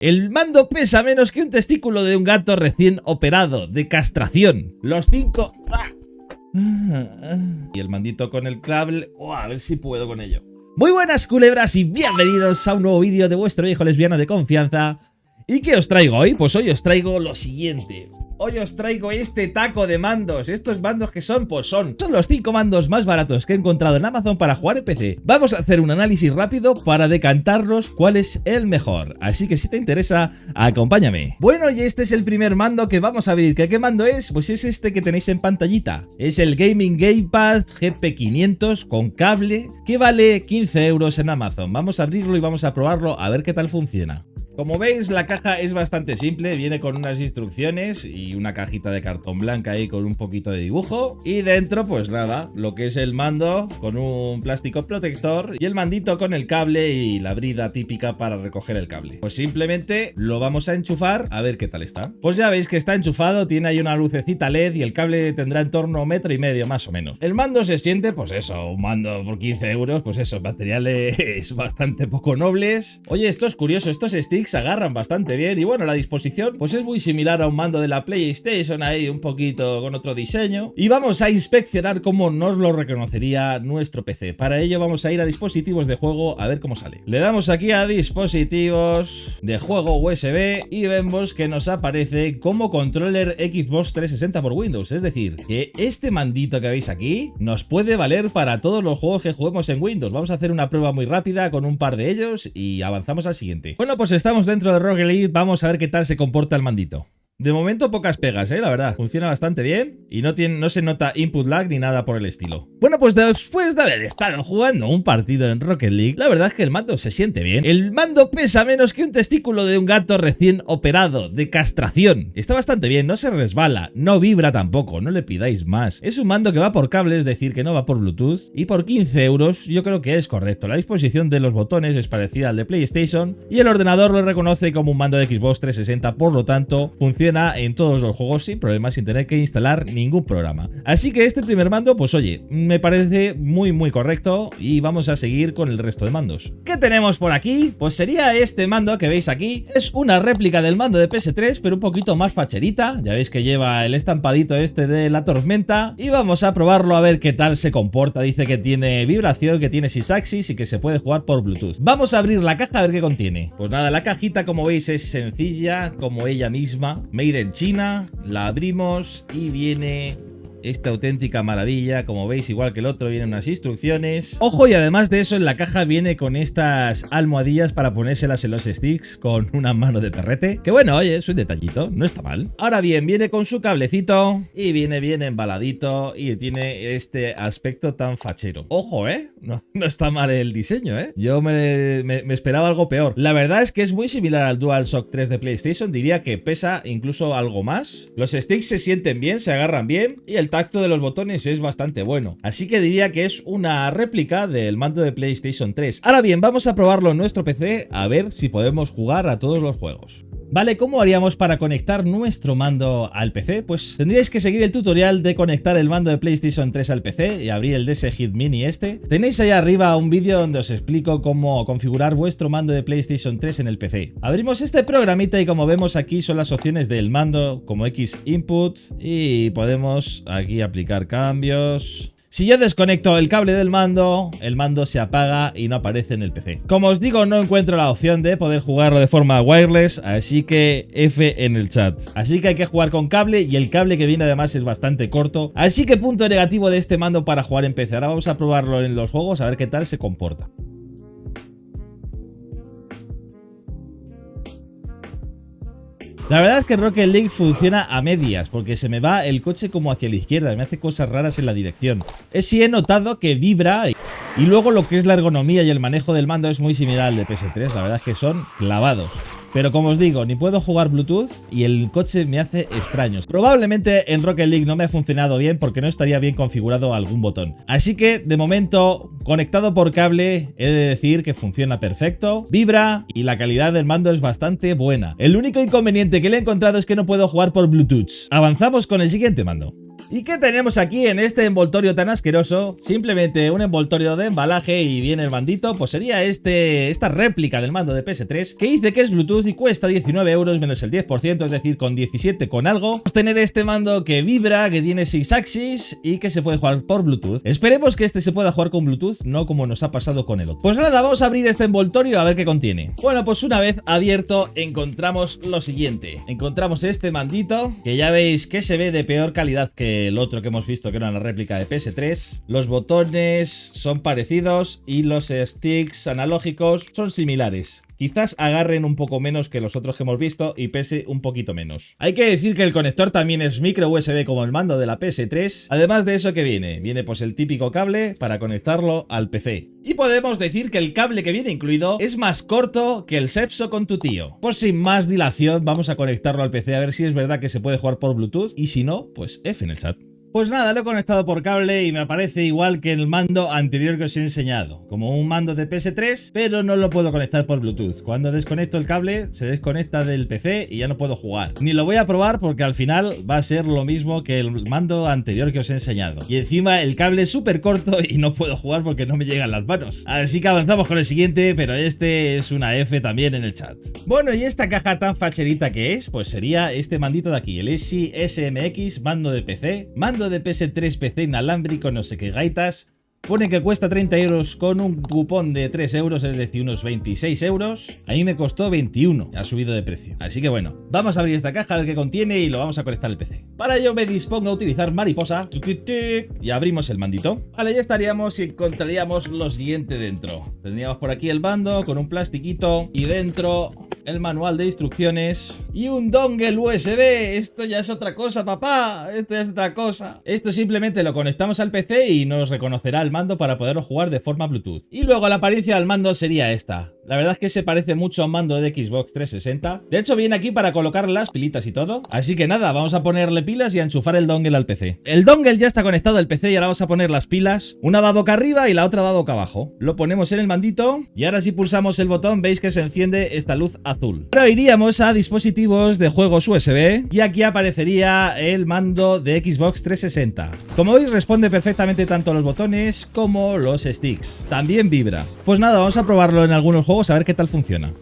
El mando pesa menos que un testículo de un gato recién operado, de castración. Los 5... Y el mandito con el cable... a ver si puedo con ello. Muy buenas culebras y bienvenidos a un nuevo vídeo de vuestro viejo lesbiano de confianza. ¿Y qué os traigo hoy? Pues hoy os traigo lo siguiente. Hoy os traigo este taco de mandos. Estos mandos que son, pues son los 5 mandos más baratos que he encontrado en Amazon para jugar en PC. Vamos a hacer un análisis rápido para decantarnos cuál es el mejor. Así que si te interesa, acompáñame. Bueno, y este es el primer mando que vamos a abrir. ¿Qué mando es? Pues es este que tenéis en pantallita. Es el Gaming Gamepad GP500 con cable que vale 15 euros en Amazon. Vamos a abrirlo y vamos a probarlo a ver qué tal funciona. Como veis, la caja es bastante simple, viene con unas instrucciones y una cajita de cartón blanca ahí con un poquito de dibujo. Y dentro, pues nada, lo que es el mando con un plástico protector y el mandito con el cable y la brida típica para recoger el cable. Pues simplemente lo vamos a enchufar a ver qué tal está. Pues ya veis que está enchufado, tiene ahí una lucecita LED y el cable tendrá en torno a 1,5 metros más o menos. El mando se siente, pues eso, un mando por 15 euros, pues eso, materiales bastante poco nobles. Oye, esto es curioso, estos sticks agarran bastante bien y bueno, la disposición pues es muy similar a un mando de la PlayStation, ahí un poquito con otro diseño. Y vamos a inspeccionar cómo nos lo reconocería nuestro PC. Para ello vamos a ir a dispositivos de juego a ver cómo sale. Le damos aquí a dispositivos de juego USB y vemos que nos aparece como controller Xbox 360 por Windows. Es decir, que este mandito que veis aquí nos puede valer para todos los juegos que juguemos en Windows. Vamos a hacer una prueba muy rápida con un par de ellos y avanzamos al siguiente. Bueno, pues estamos dentro de Rocket League, vamos a ver qué tal se comporta el mandito. De momento pocas pegas, la verdad. Funciona bastante bien y no se nota input lag ni nada por el estilo. Bueno, pues después de haber estado jugando un partido en Rocket League, la verdad es que el mando se siente bien. El mando pesa menos que un testículo de un gato recién operado, de castración. Está bastante bien, no se resbala, no vibra tampoco, no le pidáis más. Es un mando que va por cable, es decir, que no va por Bluetooth. Y por 15 euros yo creo que es correcto. La disposición de los botones es parecida al de PlayStation y el ordenador lo reconoce como un mando de Xbox 360, por lo tanto, funciona en todos los juegos sin problemas, sin tener que instalar ningún programa. Así que este primer mando, pues oye, me parece muy correcto y vamos a seguir con el resto de mandos. ¿Qué tenemos por aquí? Pues sería este mando que veis aquí. Es una réplica del mando de PS3, pero un poquito más facherita. Ya veis que lleva el estampadito este de la tormenta y vamos a probarlo a ver qué tal se comporta. Dice que tiene vibración, que tiene sysaxis y que se puede jugar por Bluetooth. Vamos a abrir la caja a ver qué contiene. Pues nada, la cajita como veis es sencilla, como ella misma. Made en China, la abrimos y viene esta auténtica maravilla. Como veis, igual que el otro, vienen unas instrucciones. Ojo, y además de eso, en la caja viene con estas almohadillas para ponérselas en los sticks con una mano de perrete. Que bueno, oye, es un detallito, no está mal. Ahora bien, viene con su cablecito y viene bien embaladito y tiene este aspecto tan fachero. Ojo, no está mal el diseño, Yo me esperaba algo peor. La verdad es que es muy similar al DualShock 3 de PlayStation. Diría que pesa incluso algo más. Los sticks se sienten bien, se agarran bien y el tacto de los botones es bastante bueno. Así que diría que es una réplica del mando de PlayStation 3. Ahora bien, vamos a probarlo en nuestro PC a ver si podemos jugar a todos los juegos. Vale, ¿cómo haríamos para conectar nuestro mando al PC? Pues tendríais que seguir el tutorial de conectar el mando de PlayStation 3 al PC y abrir el DS Hit Mini este. Tenéis ahí arriba un vídeo donde os explico cómo configurar vuestro mando de PlayStation 3 en el PC. Abrimos este programita y como vemos aquí son las opciones del mando como X Input y podemos aquí aplicar cambios. Si yo desconecto el cable del mando, el mando se apaga y no aparece en el PC. Como os digo, no encuentro la opción de poder jugarlo de forma wireless, así que F en el chat. Así que hay que jugar con cable y el cable que viene además es bastante corto. Así que punto negativo de este mando para jugar en PC. Ahora vamos a probarlo en los juegos a ver qué tal se comporta. La verdad es que Rocket League funciona a medias, porque se me va el coche como hacia la izquierda, me hace cosas raras en la dirección. Sí he notado que vibra y luego lo que es la ergonomía y el manejo del mando es muy similar al de PS3, la verdad es que son clavados. Pero como os digo, ni puedo jugar Bluetooth y el coche me hace extraños. Probablemente en Rocket League no me ha funcionado bien porque no estaría bien configurado algún botón. Así que de momento, conectado por cable, he de decir que funciona perfecto, vibra y la calidad del mando es bastante buena. El único inconveniente que le he encontrado es que no puedo jugar por Bluetooth. Avanzamos con el siguiente mando. ¿Y qué tenemos aquí en este envoltorio tan asqueroso? Simplemente un envoltorio de embalaje y viene el mandito. Pues sería esta réplica del mando de PS3 que dice que es Bluetooth y cuesta 19 euros menos el 10%, es decir, con 17 con algo. Vamos a tener este mando que vibra, que tiene 6 axis y que se puede jugar por Bluetooth. Esperemos que este se pueda jugar con Bluetooth, no como nos ha pasado con el otro. Pues nada, vamos a abrir este envoltorio a ver qué contiene. Bueno, pues una vez abierto encontramos lo siguiente. Encontramos este mandito, que ya veis que se ve de peor calidad que el otro que hemos visto, que era una réplica de PS3. Los botones son parecidos y los sticks analógicos son similares. Quizás agarren un poco menos que los otros que hemos visto y pese un poquito menos. Hay que decir que el conector también es micro USB como el mando de la PS3. Además de eso, ¿qué viene? Viene pues el típico cable para conectarlo al PC. Y podemos decir que el cable que viene incluido es más corto que el sexo con tu tío. Pues sin más dilación vamos a conectarlo al PC a ver si es verdad que se puede jugar por Bluetooth y si no, pues F en el chat. Pues nada, lo he conectado por cable y me aparece igual que el mando anterior que os he enseñado, como un mando de PS3, pero no lo puedo conectar por Bluetooth. Cuando desconecto el cable, se desconecta del PC y ya no puedo jugar. Ni lo voy a probar porque al final va a ser lo mismo que el mando anterior que os he enseñado. Y encima el cable es súper corto y no puedo jugar porque no me llegan las manos. Así que avanzamos con el siguiente, pero este es una F también en el chat. Bueno, y esta caja tan facherita que es, pues sería este mandito de aquí, el ESI SMX, mando de PC, mando de PS3 PC inalámbrico, no sé qué gaitas. Pone que cuesta 30 euros con un cupón de 3 euros, es decir, unos 26 euros. A mí me costó 21, ha subido de precio. Así que bueno, vamos a abrir esta caja a ver qué contiene y lo vamos a conectar al PC. Para ello me dispongo a utilizar mariposa y abrimos el mandito. Vale, ya estaríamos y encontraríamos lo siguiente dentro. Tendríamos por aquí el mando con un plastiquito y dentro el manual de instrucciones y un dongle USB. Esto ya es otra cosa, papá. Esto ya es otra cosa. Esto simplemente lo conectamos al PC y nos reconocerá el mando para poderlo jugar de forma Bluetooth. Y luego la apariencia del mando sería esta. La verdad es que se parece mucho a un mando de Xbox 360. De hecho viene aquí para colocar las pilitas y todo. Así que nada, vamos a ponerle pilas y a enchufar el dongle al PC. El dongle ya está conectado al PC y ahora vamos a poner las pilas. Una va boca arriba y la otra va boca abajo. Lo ponemos en el mandito y ahora si pulsamos el botón veis que se enciende esta luz azul. Ahora iríamos a dispositivos de juegos USB y aquí aparecería el mando de Xbox 360. Como veis responde perfectamente tanto a los botones como los sticks. También vibra. Pues nada, vamos a probarlo en algunos juegos a ver qué tal funciona.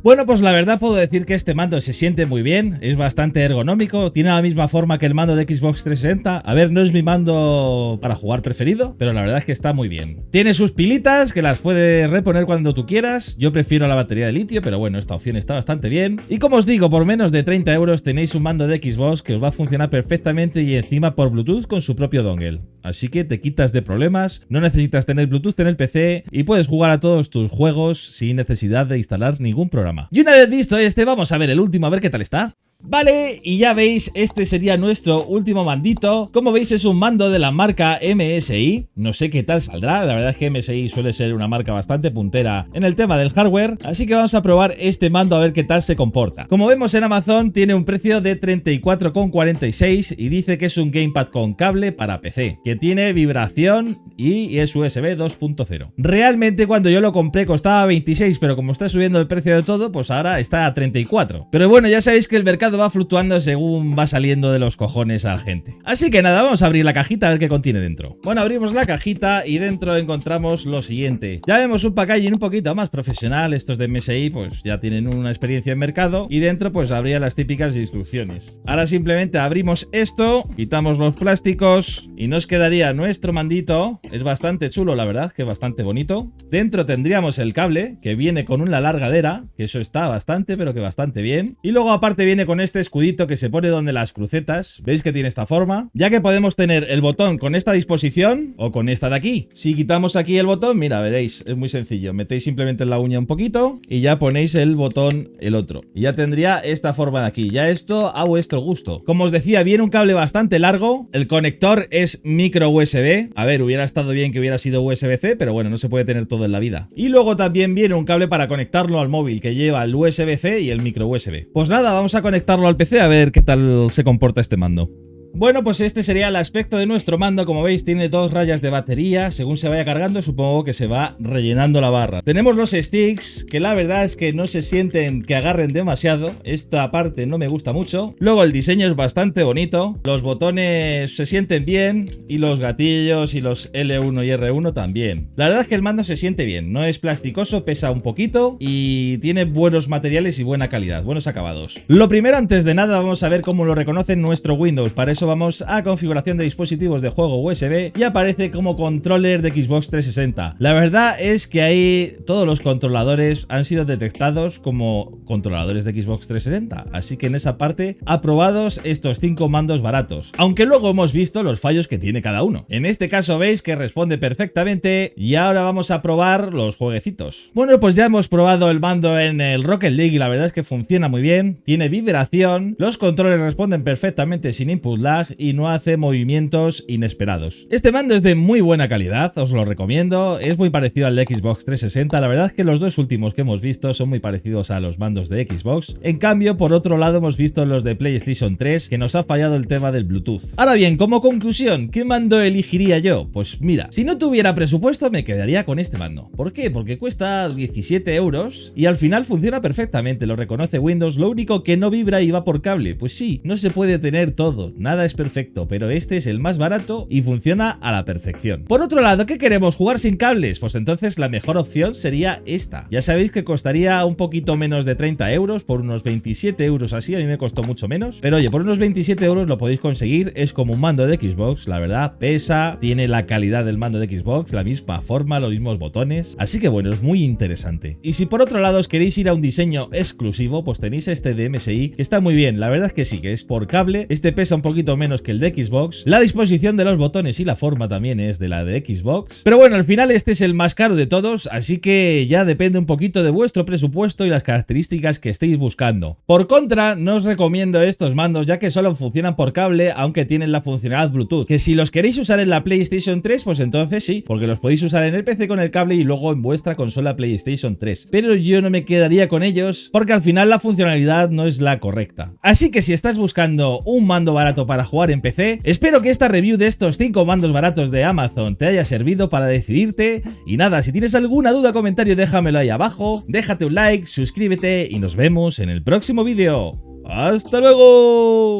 Bueno, pues la verdad puedo decir que este mando se siente muy bien, es bastante ergonómico, tiene la misma forma que el mando de Xbox 360. A ver, no es mi mando para jugar preferido, pero la verdad es que está muy bien. Tiene sus pilitas que las puedes reponer cuando tú quieras. Yo prefiero la batería de litio, pero bueno, esta opción está bastante bien. Y como os digo, por menos de 30 euros tenéis un mando de Xbox que os va a funcionar perfectamente y encima por Bluetooth con su propio dongle. Así que te quitas de problemas, no necesitas tener Bluetooth en el PC y puedes jugar a todos tus juegos sin necesidad de instalar ningún programa. Y una vez visto este, vamos a ver el último, a ver qué tal está. Vale, y ya veis, este sería nuestro último mandito. Como veis es un mando de la marca MSI. No sé qué tal saldrá, la verdad es que MSI suele ser una marca bastante puntera en el tema del hardware. Así que vamos a probar este mando a ver qué tal se comporta. Como vemos en Amazon tiene un precio de 34,46 y dice que es un gamepad con cable para PC, que tiene vibración y es USB 2.0. Realmente cuando yo lo compré costaba 26, pero como está subiendo el precio de todo, pues ahora está a 34. Pero bueno, ya sabéis que el mercado va fluctuando según va saliendo de los cojones a la gente. Así que nada, vamos a abrir la cajita a ver qué contiene dentro. Bueno, abrimos la cajita y dentro encontramos lo siguiente. Ya vemos un packaging un poquito más profesional. Estos de MSI pues ya tienen una experiencia en mercado y dentro pues habría las típicas instrucciones. Ahora simplemente abrimos esto, quitamos los plásticos y nos quedaría nuestro mandito. Es bastante chulo, la verdad, que es bastante bonito. Dentro tendríamos el cable que viene con una largadera, que eso está bastante, pero que bastante bien. Y luego aparte viene con este escudito que se pone donde las crucetas. ¿Veis que tiene esta forma? Ya que podemos tener el botón con esta disposición o con esta de aquí. Si quitamos aquí el botón, mira, veréis, es muy sencillo. Metéis simplemente la uña un poquito y ya ponéis el botón, el otro. Y ya tendría esta forma de aquí. Ya esto a vuestro gusto. Como os decía, viene un cable bastante largo. El conector es micro USB. A ver, hubiera estado bien que hubiera sido USB-C, pero bueno, no se puede tener todo en la vida. Y luego también viene un cable para conectarlo al móvil que lleva el USB-C y el micro USB. Pues nada, vamos a conectarlo al PC a ver qué tal se comporta este mando. Bueno, pues este sería el aspecto de nuestro mando. Como veis, tiene 2 rayas de batería. Según se vaya cargando, supongo que se va rellenando la barra. Tenemos los sticks, que la verdad es que no se sienten que agarren demasiado. Esta parte no me gusta mucho. Luego el diseño es bastante bonito. Los botones se sienten bien. Y los gatillos y los L1 y R1 también. La verdad es que el mando se siente bien. No es plasticoso, pesa un poquito. Y tiene buenos materiales y buena calidad, buenos acabados. Lo primero, antes de nada, vamos a ver cómo lo reconoce nuestro Windows. Para eso vamos a configuración de dispositivos de juego USB y aparece como controller de Xbox 360. La verdad es que ahí todos los controladores han sido detectados como controladores de Xbox 360, así que en esa parte aprobados estos 5 mandos baratos, aunque luego hemos visto los fallos que tiene cada uno. En este caso veis que responde perfectamente y ahora vamos a probar los jueguecitos. Bueno, pues ya hemos probado el mando en el Rocket League y la verdad es que funciona muy bien, tiene vibración, los controles responden perfectamente sin input lag y no hace movimientos inesperados. Este mando es de muy buena calidad, os lo recomiendo, es muy parecido al de Xbox 360, la verdad es que los dos últimos que hemos visto son muy parecidos a los mandos de Xbox. En cambio, por otro lado, hemos visto los de PlayStation 3, que nos ha fallado el tema del Bluetooth. Ahora bien, como conclusión, ¿qué mando elegiría yo? Pues mira, si no tuviera presupuesto me quedaría con este mando. ¿Por qué? Porque cuesta 17 euros y al final funciona perfectamente, lo reconoce Windows, lo único que no vibra y va por cable. Pues sí, no se puede tener todo, nada es perfecto, pero este es el más barato y funciona a la perfección. Por otro lado, ¿qué queremos? ¿Jugar sin cables? Pues entonces la mejor opción sería esta. Ya sabéis que costaría un poquito menos de 30 euros, por unos 27 euros así, a mí me costó mucho menos. Pero oye, por unos 27 euros lo podéis conseguir, es como un mando de Xbox, la verdad, pesa, tiene la calidad del mando de Xbox, la misma forma, los mismos botones, así que bueno, es muy interesante. Y si por otro lado os queréis ir a un diseño exclusivo, pues tenéis este de MSI, que está muy bien, la verdad es que sí, que es por cable, este pesa un poquito menos que el de Xbox, la disposición de los botones y la forma también es de la de Xbox, pero bueno, al final este es el más caro de todos, así que ya depende un poquito de vuestro presupuesto y las características que estéis buscando. Por contra, no os recomiendo estos mandos ya que solo funcionan por cable, aunque tienen la funcionalidad Bluetooth, que si los queréis usar en la PlayStation 3, pues entonces sí, porque los podéis usar en el PC con el cable y luego en vuestra consola PlayStation 3, pero yo no me quedaría con ellos porque al final la funcionalidad no es la correcta. Así que si estás buscando un mando barato para jugar en PC, espero que esta review de estos 5 mandos baratos de Amazon te haya servido para decidirte. Y nada, si tienes alguna duda o comentario déjamelo ahí abajo, déjate un like, suscríbete y nos vemos en el próximo vídeo. ¡Hasta luego!